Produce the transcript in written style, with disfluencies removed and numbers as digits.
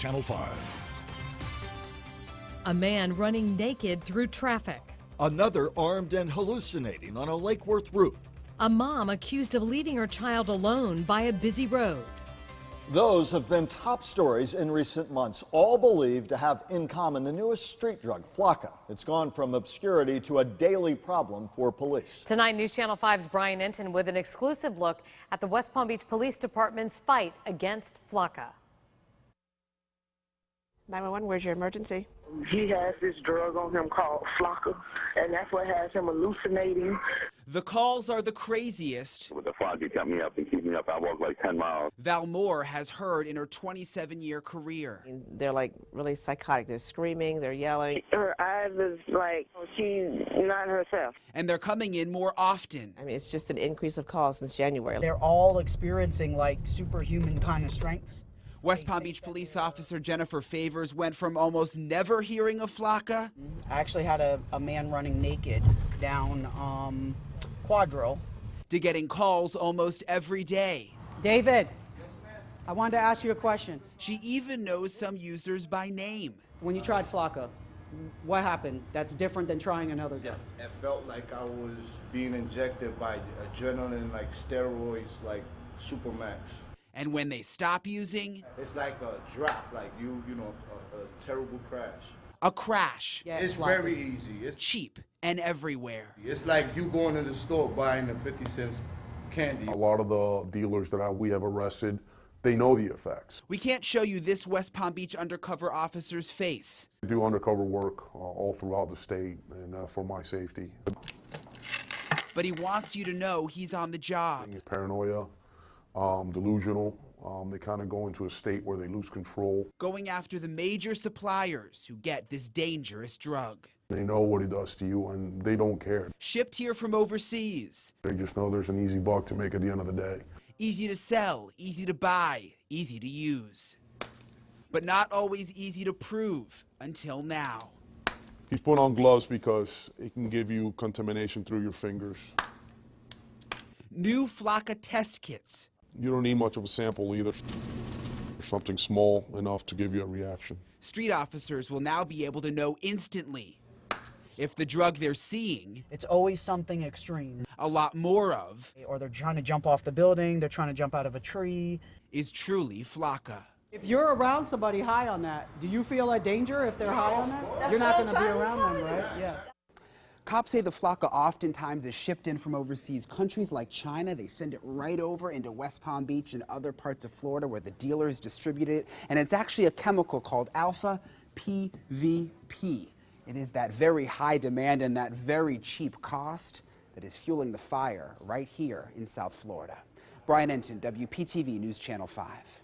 Channel 5. A man running naked through traffic. Another armed and hallucinating on a Lake Worth roof. A mom accused of leaving her child alone by a busy road. Those have been top stories in recent months, all believed to have in common the newest street drug, Flakka. It's gone from obscurity to a daily problem for police. Tonight, News Channel 5's Brian Enton with an exclusive look at the West Palm Beach Police Department's fight against Flakka. 911, where's your emergency? He has this drug on him called Flakka, and that's what has him hallucinating. The calls are the craziest. With the Flakka kept me up and keep me up. I walked like 10 miles. Val Moore has heard in her 27-year career. They're like really psychotic. They're screaming, they're yelling. Her eyes is like she's not herself. And they're coming in more often. I mean, it's just an increase of calls since January. They're all experiencing like superhuman kind of strengths. West Palm Beach police officer Jennifer Favors went from almost never hearing of Flakka. I actually had a man running naked down Quadro To getting calls almost every day. David, I wanted to ask you a question. She even knows some users by name. When you tried Flakka, what happened that's different than trying another drug? It felt like I was being injected by adrenaline, like steroids, like Supermax. And when they stop using, It's like a drop, like you know, a terrible crash. a crash. Yeah, It's Flakka. very easy. It's Cheap and everywhere. It's like you going to the store buying a 50-cent candy. A lot of the dealers that we have arrested, they know the effects. We can't show you this West Palm Beach undercover officer's face. I do undercover work all throughout the state and for my safety. But he wants you to know he's on the job. Paranoia, delusional, they kind of go into a state where they lose control. Going after the major suppliers who get this dangerous drug. They know what it does to you and they don't care. Shipped here from overseas. They just know there's an easy buck to make at the end of the day. Easy to sell, easy to buy, easy to use. But not always easy to prove until now. He's put on gloves because it can give you contamination through your fingers. New Flakka test kits. You don't need much of a sample either. Something small enough to give you a reaction. Street officers will now be able to know instantly if the drug they're seeing, It's always something extreme. a lot more of, Or they're trying to jump off the building, they're trying to jump out of a tree. is truly Flakka. If you're around somebody high on that, do you feel a danger if they're high on that? You're not going to be around them, right? Yeah. Cops say the Flakka oftentimes is shipped in from overseas countries like China. They send it right over into West Palm Beach and other parts of Florida where the dealers distribute it. And it's actually a chemical called alpha PVP. It is that very high demand and that very cheap cost that is fueling the fire right here in South Florida. Brian Enton, WPTV News Channel 5.